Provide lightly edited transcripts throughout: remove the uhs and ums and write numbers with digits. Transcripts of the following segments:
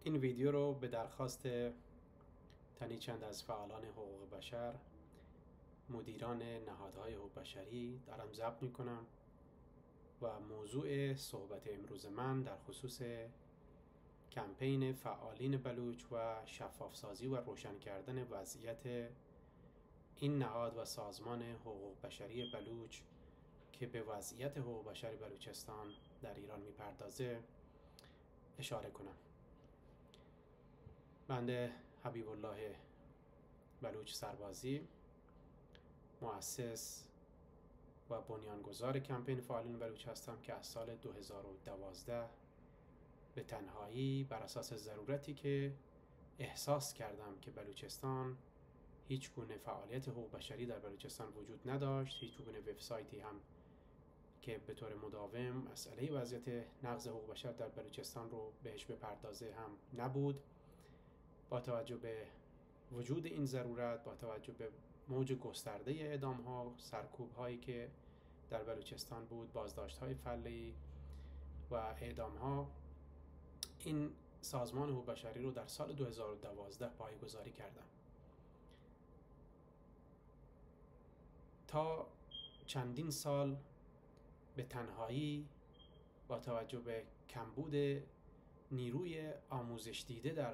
این ویدیو رو به درخواست تنی چند از فعالان حقوق بشر، مدیران نهادهای حقوق بشری دارم ضبط میکنم و موضوع صحبت امروز من در خصوص کمپین فعالین بلوچ و شفافسازی و روشن کردن وضعیت این نهاد و سازمان حقوق بشری بلوچ که به وضعیت حقوق بشری بلوچستان در ایران میپردازه اشاره کنم. بنده حبیب الله بلوچ سربازی، مؤسس و بنیانگذار کمپین فعالین بلوچ هستم که از سال 2012 به تنهایی بر اساس ضرورتی که احساس کردم که بلوچستان هیچ گونه فعالیت حقوق بشری در بلوچستان وجود نداشت، هیچ گونه وبسایتی هم که به طور مداوم مسئله وضعیت نقض حقوق بشر در بلوچستان رو بهش بپردازه هم نبود. با توجه به وجود این ضرورت، با توجه به موج گسترده اعدام ها، سرکوب هایی که در بلوچستان بود، بازداشت های فعلی و اعدام ها، این سازمان حقوق بشری رو در سال 2012 پایه‌گذاری کردم. تا چندین سال به تنهایی با توجه به کمبود نیروی آموزش دیده در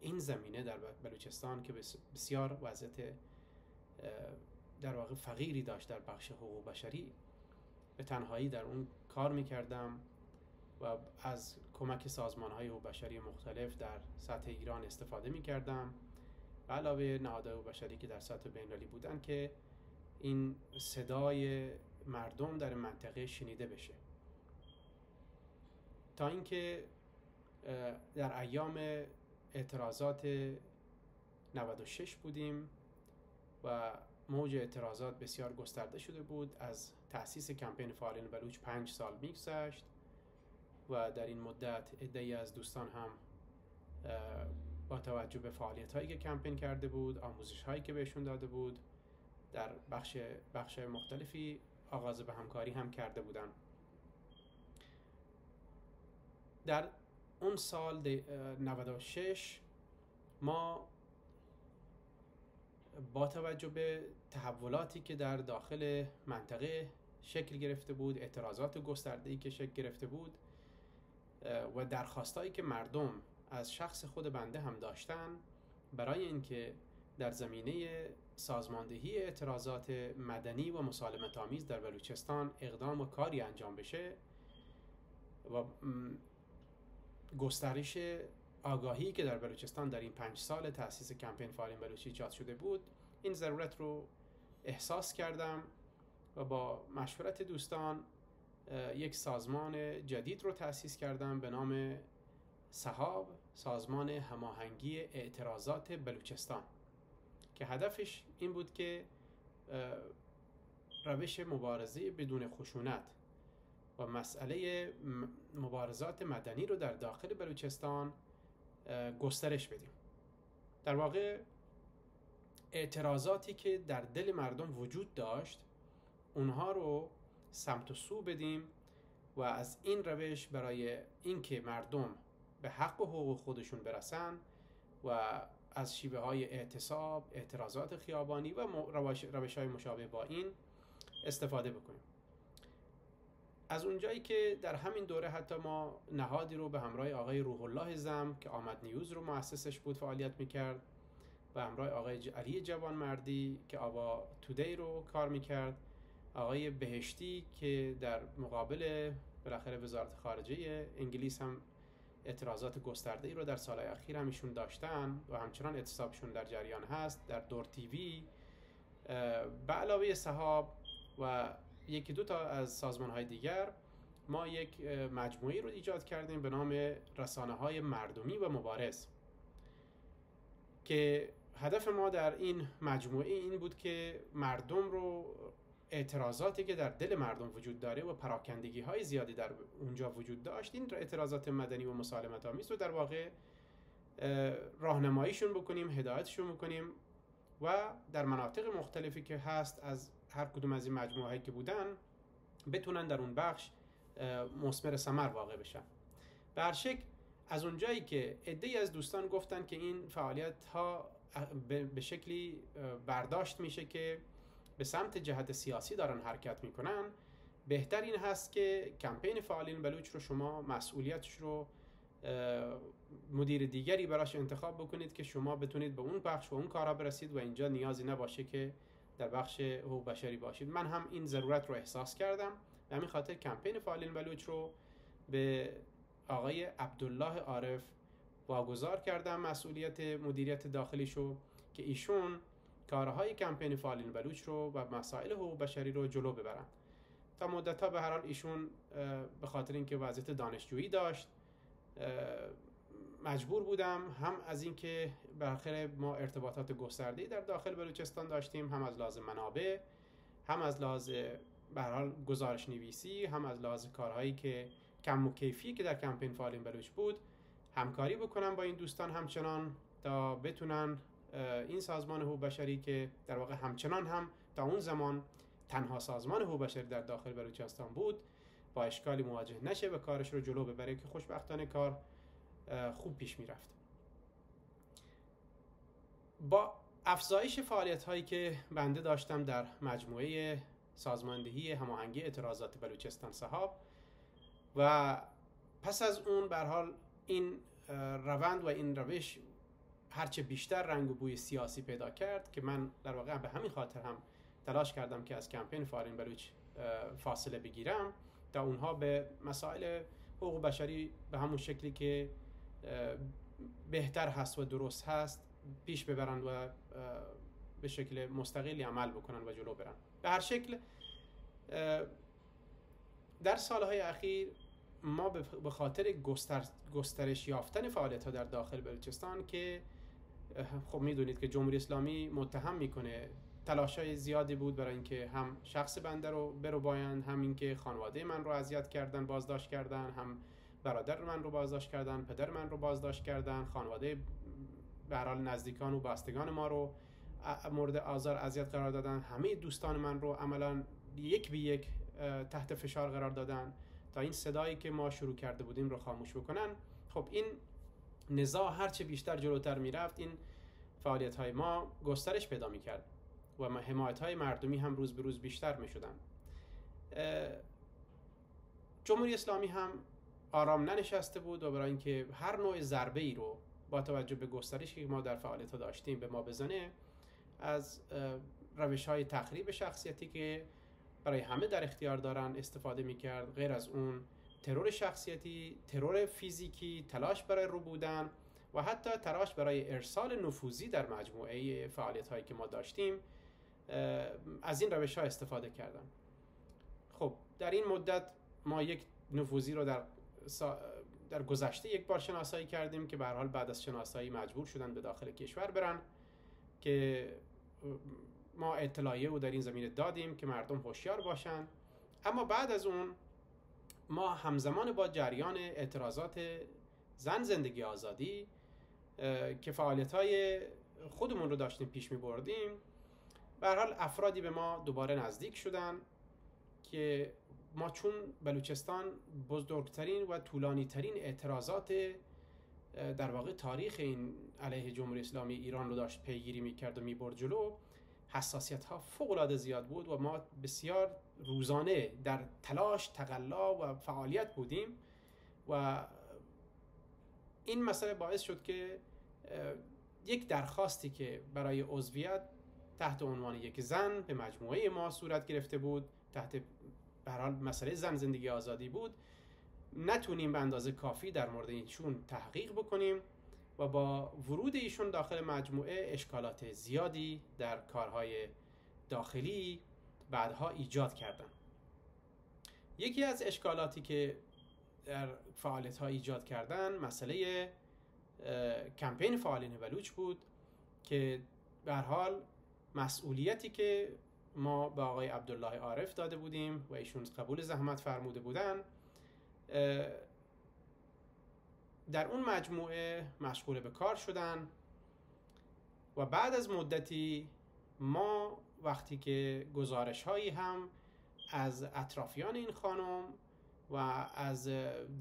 این زمینه در بلوچستان که بسیار وضعیت در واقع فقیری داشت در بخش حقوق بشری، به تنهایی در اون کار میکردم و از کمک سازمان‌های حقوق بشری مختلف در سطح ایران استفاده میکردم و علاوه نهادهای حقوق بشری که در سطح بین‌المللی بودن که این صدای مردم در منطقه شنیده بشه. تا اینکه در ایام اعتراضات 96 بودیم و موج اعتراضات بسیار گسترده شده بود. از تأسیس کمپین فعالین بلوچ 5 سال میگذشت و در این مدت عده‌ای از دوستان هم با توجه به فعالیت‌هایی که کمپین کرده بود، آموزش‌هایی که بهشون داده بود، در بخش مختلفی آغاز به همکاری هم کرده بودن. در اون سال 96 ما با توجه به تحولاتی که در داخل منطقه شکل گرفته بود، اعتراضات گسترده‌ای که شکل گرفته بود و درخواستایی که مردم از شخص خود بنده هم داشتن برای اینکه در زمینه سازماندهی اعتراضات مدنی و مسالمت آمیز در بلوچستان اقدام و کاری انجام بشه و گسترش آگاهی که در بلوچستان در این 5 سال تأسیس کمپین فعالین بلوچی ایجاد شده بود، این ضرورت رو احساس کردم و با مشورت دوستان یک سازمان جدید رو تأسیس کردم به نام سحاب، سازمان هماهنگی اعتراضات بلوچستان، که هدفش این بود که روش مبارزه بدون خشونت و مسئله مبارزات مدنی رو در داخل بلوچستان گسترش بدیم. در واقع اعتراضاتی که در دل مردم وجود داشت اونها رو سمت و سو بدیم و از این روش برای اینکه مردم به حق و حقوق خودشون برسن و از شیوه های اعتصاب، اعتراضات خیابانی و روش های مشابه با این استفاده بکنیم. از اونجایی که در همین دوره حتی ما نهادی رو به همراه آقای روح الله زم که آمد نیوز رو مؤسسش بود فعالیت میکرد و همراه آقای علی جوانمردی که آوا تودی رو کار میکرد، آقای بهشتی که در مقابل بالاخره وزارت خارجه انگلیس هم اعتراضات گسترده‌ای رو در سالهای اخیر هم ایشون داشتن و همچنان اعتصابشون در جریان هست، در دور تیوی به علاوه سحاب و یکی دو تا از سازمان‌های دیگر ما یک مجموعه رو ایجاد کردیم به نام رسانه‌های مردمی و مبارز، که هدف ما در این مجموعه این بود که مردم رو اعتراضاتی که در دل مردم وجود داره و پراکندگی‌های زیادی در اونجا وجود داشت، این اعتراضات مدنی و مسالمت آمیز رو در واقع راهنماییشون بکنیم، هدایتشون بکنیم و در مناطق مختلفی که هست از هر کدوم از این مجموعه‌هایی که بودن بتونن در اون بخش مثمر ثمر واقع بشن. به هر شکل از اونجایی که عده‌ای از دوستان گفتن که این فعالیت ها به شکلی برداشت میشه که به سمت جهت سیاسی دارن حرکت میکنن، بهتر این هست که کمپین فعالین بلوچ رو شما مسئولیتش رو مدیر دیگری براش انتخاب بکنید که شما بتونید به اون بخش و اون کارا برسید و اینجا نیازی نباشه که در بخش حقوق بشری باشید. من هم این ضرورت رو احساس کردم، به همین خاطر کمپین فعالین بلوچ رو به آقای عبدالله عارف واگذار کردم مسئولیت مدیریت داخلیشو که ایشون کارهای کمپین فعالین بلوچ رو و مسائل حقوق بشری رو جلو ببرن. تا مدت‌ها به هر حال ایشون به خاطر اینکه وضعیت دانشجویی داشت مجبور بودم، هم از اینکه بالاخره ما ارتباطات گسترده‌ای در داخل بلوچستان داشتیم، هم از لحاظ منابع، هم از لحاظ به هر حال گزارش نویسی، هم از لحاظ کارهایی که کم و کیفی که در کمپین فعالین بلوچ بود همکاری بکنم با این دوستان، همچنان تا بتونن این سازمان حقوق بشری که در واقع همچنان هم تا اون زمان تنها سازمان حقوق بشری در داخل بلوچستان بود با اشکالی مواجه نشه و کارش رو جلو ببره که خوشبختانه کار خوب پیش میرفت. با افزایش فعالیت هایی که بنده داشتم در مجموعه سازماندهی هماهنگی اعتراضات بلوچستان صحاب و پس از اون به هر حال این روند و این روش هرچه بیشتر رنگ و بوی سیاسی پیدا کرد که من در واقع به همین خاطر هم تلاش کردم که از کمپین فعالین بلوچ فاصله بگیرم تا اونها به مسائل حقوق بشری به همون شکلی که بهتر هست و درست هست پیش ببرند و به شکل مستقلی عمل بکنن و جلو برن. به هر شکل در سالهای اخیر ما به خاطر گسترش یافتن فعالیت‌ها در داخل بلوچستان که خب میدونید که جمهوری اسلامی متهم میکنه تلاش‌های زیادی بود برای اینکه هم شخص بنده رو بربایند، هم اینکه خانواده من رو اذیت کردن، بازداشت کردن، هم برادر من رو بازداشت کردن، پدر من رو بازداشت کردن، خانواده به هر حال نزدیکان و بستگان ما رو مورد آزار اذیت قرار دادن، همه دوستان من رو عملاً یک به یک تحت فشار قرار دادن تا این صدایی که ما شروع کرده بودیم رو خاموش بکنن. خب این نزاع هرچه بیشتر جلوتر میرفت این فعالیت های ما گسترش پیدا میکرد و حمایت های مردمی هم روز به روز بیشتر میشدن. جمهوری اسلامی هم آرام ننشسته بود و برای اینکه هر نوع ضربه ای رو با توجه به گسترشی که ما در فعالیت ها داشتیم به ما بزنه، از روش های تخریب شخصیتی که برای همه در اختیار دارن استفاده میکرد. غیر از اون ترور شخصیتی، ترور فیزیکی، تلاش برای رو بودن و حتی تلاش برای ارسال نفوذی در مجموعه فعالیت هایی که ما داشتیم از این روش ها استفاده کردن. خب در این مدت ما یک نفوذی رو در گذشته یک بار شناسایی کردیم که به هر حال بعد از شناسایی مجبور شدن به داخل کشور برن که ما اطلاعیه رو در این زمینه دادیم که مردم هوشیار باشن. اما بعد از اون ما همزمان با جریان اعتراضات زن زندگی آزادی که فعالیت‌های خودمون رو داشتیم پیش می‌بردیم، به هر حال افرادی به ما دوباره نزدیک شدن که ما چون بلوچستان بزرگترین و طولانی‌ترین اعتراضات در واقع تاریخ این علیه جمهوری اسلامی ایران رو داشت پیگیری می‌کرد و می‌برد جلو، حساسیت‌ها فوق‌العاده زیاد بود و ما بسیار روزانه در تلاش، تقلا و فعالیت بودیم و این مسئله باعث شد که یک درخواستی که برای عضویت تحت عنوان یک زن به مجموعه ما صورت گرفته بود، تحت به هر حال مسئله زن زندگی آزادی بود، نتونیم به اندازه کافی در مورد ایشون تحقیق بکنیم و با ورود ایشون داخل مجموعه اشکالات زیادی در کارهای داخلی بعدها ایجاد کردن. یکی از اشکالاتی که در فعالیت‌ها ایجاد کردن مسئله کمپین فعالین بلوچ بود که به هر حال مسئولیتی که ما به آقای عبدالله عارف داده بودیم و ایشون قبول زحمت فرموده بودن در اون مجموعه مشغول به کار شدن و بعد از مدتی ما وقتی که گزارش هایی هم از اطرافیان این خانم و از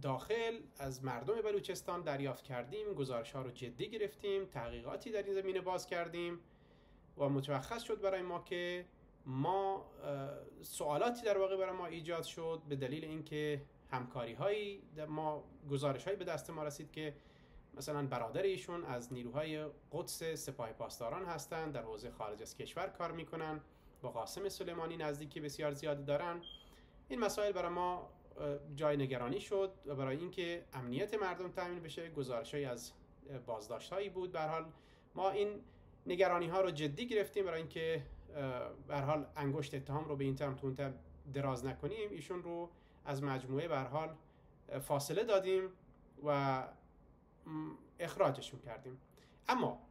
داخل از مردم بلوچستان دریافت کردیم، گزارش ها رو جدی گرفتیم، تحقیقاتی در این زمینه باز کردیم و متشخص شد برای ما که ما سوالاتی در واقع برای ما ایجاد شد به دلیل اینکه همکاری هایی ما گزارش هایی به دست ما رسید که مثلا برادر ایشون از نیروهای قدس سپاه پاسداران هستند، در حوزه خارج از کشور کار میکنن، با قاسم سلیمانی نزدیکی بسیار زیادی دارن. این مسائل برای ما جای نگرانی شد و برای اینکه امنیت مردم تامین بشه گزارش‌هایی از بازداشت‌هایی بود. به هر حال ما این نگرانی‌ها رو جدی گرفتیم برای اینکه به هر حال انگشت اتهام رو به این طرف اون طرف دراز نکنیم. ایشون رو از مجموعه به هر حال فاصله دادیم و اخراجشون کردیم. اما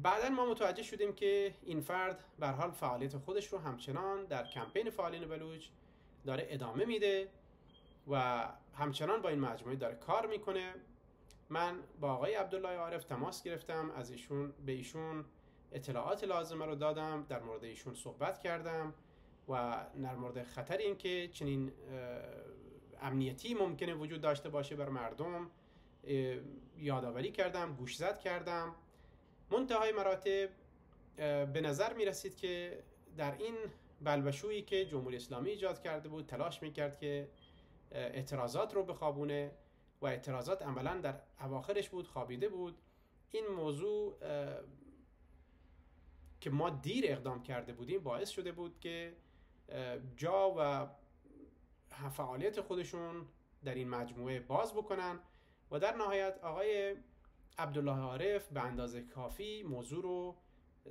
بعداً ما متوجه شدیم که این فرد به هر حال فعالیت خودش رو همچنان در کمپین فعالین بلوچ داره ادامه میده و همچنان با این مجموعه داره کار میکنه. من با آقای عبدالله عارف تماس گرفتم، از ایشون به ایشون اطلاعات لازمه رو دادم، در مورد ایشون صحبت کردم و در مورد خطر این که چنین امنیتی ممکنه وجود داشته باشه بر مردم یادآوری کردم، گوشزد کردم. منتهای مراتب به نظر می رسید که در این بلبشویی که جمهوری اسلامی ایجاد کرده بود تلاش می کرد که اعتراضات رو بخوابونه و اعتراضات عملا در اواخرش بود، خوابیده بود. این موضوع که ما دیر اقدام کرده بودیم باعث شده بود که جا و فعالیت خودشون در این مجموعه باز بکنن و در نهایت آقای عبدالله عارف به اندازه کافی موضوع رو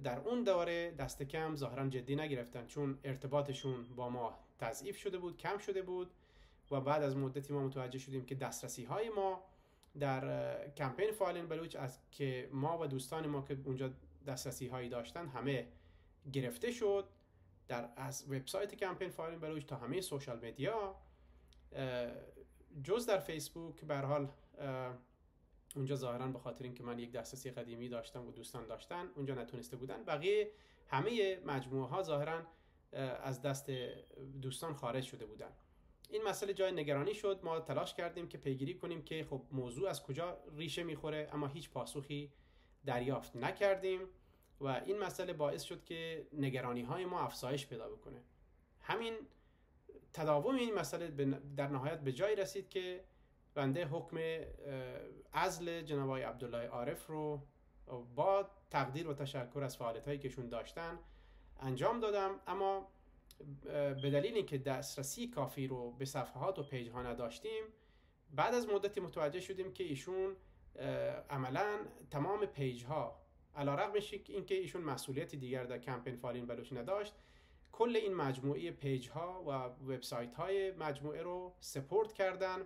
در اون دوره دست کم ظاهرا جدی نگرفتن، چون ارتباطشون با ما تضعیف شده بود، کم شده بود و بعد از مدتی ما متوجه شدیم که دسترسی های ما در کمپین فعالین بلوچ از که ما و دوستان ما که اونجا دسترسی هایی داشتن همه گرفته شد، از وبسایت کمپین فعالین بلوچ تا همه سوشال مدیا، جز در فیسبوک. به هر حال اونجا ظاهرا به خاطر اینکه من یک دسترسی قدیمی داشتم و دوستان داشتن اونجا نتونسته بودن، بقیه همه مجموعه ها ظاهرا از دست دوستان خارج شده بودن. این مسئله جای نگرانی شد. ما تلاش کردیم که پیگیری کنیم که خب موضوع از کجا ریشه میخوره، اما هیچ پاسخی دریافت نکردیم و این مسئله باعث شد که نگرانی های ما افزایش پیدا بکنه. همین تداوم این مسئله در نهایت به جای رسید که بنده حکم عزل جناب آقای عبدالله عارف رو با تقدیر و تشکر از فعالیت‌هایی که ایشون داشتن انجام دادم، اما به دلیل اینکه دسترسی کافی رو به صفحات و پیج ها نداشتیم، بعد از مدتی متوجه شدیم که ایشون عملاً تمام پیج ها علیرغم اینکه ایشون مسئولیتی دیگر در کمپین فعالین بلوچ نداشت، کل این مجموعه پیج ها و وبسایت های مجموعه رو سپورت کردن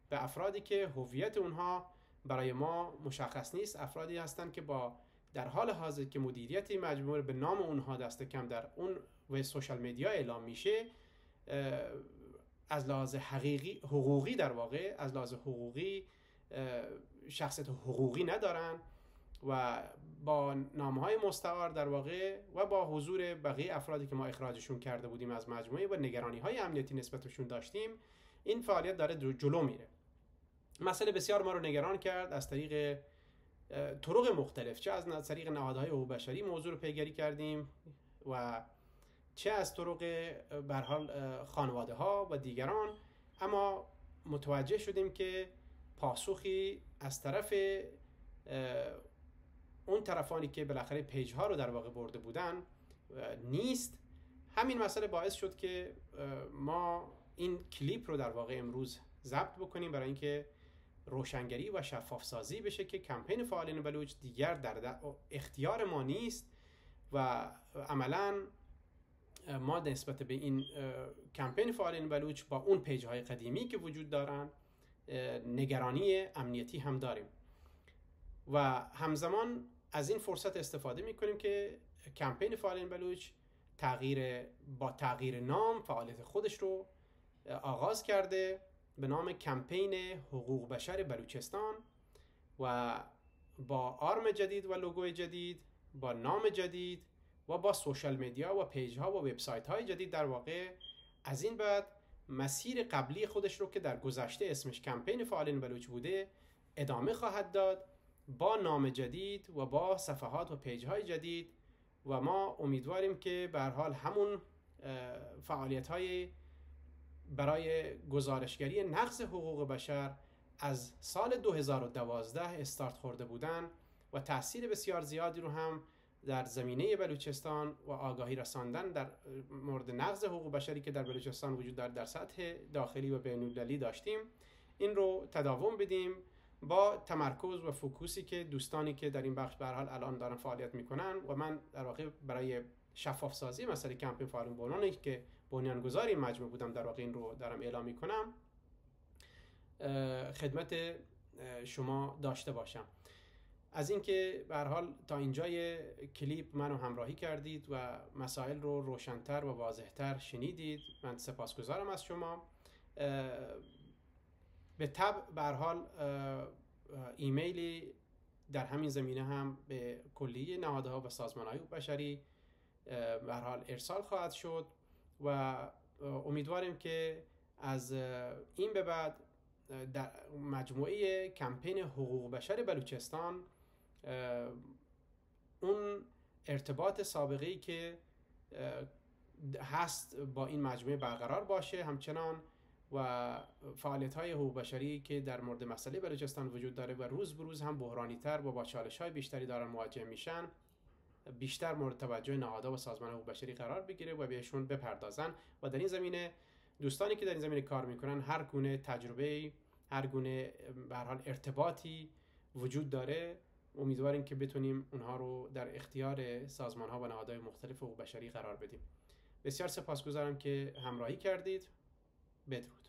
به افرادی که هویت اونها برای ما مشخص نیست، افرادی هستند که در حال حاضر که مدیریت مجموعه به نام اونها دست کم در اون و سوشال مدیا اعلام میشه، از لحاظ حقوقی در واقع از لحاظ حقوقی شخصیت حقوقی ندارن و با نامهای مستعار در واقع و با حضور بقیه افرادی که ما اخراجشون کرده بودیم از مجموعه و نگرانی های امنیتی نسبتشون داشتیم، این فعالیت داره جلو میره. مسئله بسیار ما رو نگران کرد. از طریق طرق مختلف، چه از طریق نهادهای حقوق بشری موضوع رو پیگیری کردیم و چه از طرق به هر حال خانواده ها و دیگران، اما متوجه شدیم که پاسخی از طرف اون طرفانی که بالاخره پیج ها رو در واقع برده بودن نیست. همین مسئله باعث شد که ما این کلیپ رو در واقع امروز ضبط بکنیم برای اینکه روشنگری و شفاف سازی بشه که کمپین فعالین بلوچ دیگر در اختیار ما نیست و عملاً ما نسبت به این کمپین فعالین بلوچ با اون پیج های قدیمی که وجود دارن نگرانی امنیتی هم داریم و همزمان از این فرصت استفاده میکنیم که کمپین فعالین بلوچ با تغییر نام فعالیت خودش رو آغاز کرده به نام کمپین حقوق بشر بلوچستان و با آرم جدید و لوگوی جدید، با نام جدید و با سوشال مدیا و پیج ها و وبسایت های جدید در واقع از این بعد مسیر قبلی خودش رو که در گذشته اسمش کمپین فعالین بلوچ بوده ادامه خواهد داد با نام جدید و با صفحات و پیج های جدید و ما امیدواریم که به هر حال همون فعالیت های برای گزارشگری نقض حقوق بشر از سال 2012 استارت خورده بودن و تأثیر بسیار زیادی رو هم در زمینه بلوچستان و آگاهی رساندن در مورد نقض حقوق بشری که در بلوچستان وجود دارد در سطح داخلی و بین‌المللی داشتیم، این رو تداوم بدیم با تمرکز و فوکوسی که دوستانی که در این بخش به هر حال الان دارن فعالیت میکنن و من در واقع برای شفاف سازی مسئله کمپین فعالین به عنوان که بنیانگذار این مجموعه بودم در واقع این رو دارم اعلام میکنم خدمت شما داشته باشم. از اینکه به هر حال تا اینجای کلیپ منو همراهی کردید و مسائل رو روشن‌تر و واضح‌تر شنیدید، من سپاسگزارم از شما. به طبع به هر حال ایمیلی در همین زمینه هم به کلیه نهادها و سازمان‌های بشری به هر حال ارسال خواهد شد و امیدواریم که از این به بعد در مجموعه کمپین حقوق بشر بلوچستان اون ارتباط سابقه‌ای که هست با این مجموعه برقرار باشه، همچنان و فعالیت‌های حقوق بشری که در مورد مسئله بلوچستان وجود داره و روز به روز هم بحرانی‌تر و با چالش‌های بیشتری دارن مواجه میشن، بیشتر مورد توجه نهادها و سازمان حقوق بشری قرار بگیره و بهشون بپردازن و در این زمینه دوستانی که در این زمینه کار میکنن هر گونه تجربه، هر گونه به هر حال ارتباطی وجود داره، امیدواریم که بتونیم اونها رو در اختیار سازمان‌ها و نهادهای مختلف حقوق بشری قرار بدیم. بسیار سپاسگزارم که همراهی کردید. بدرود.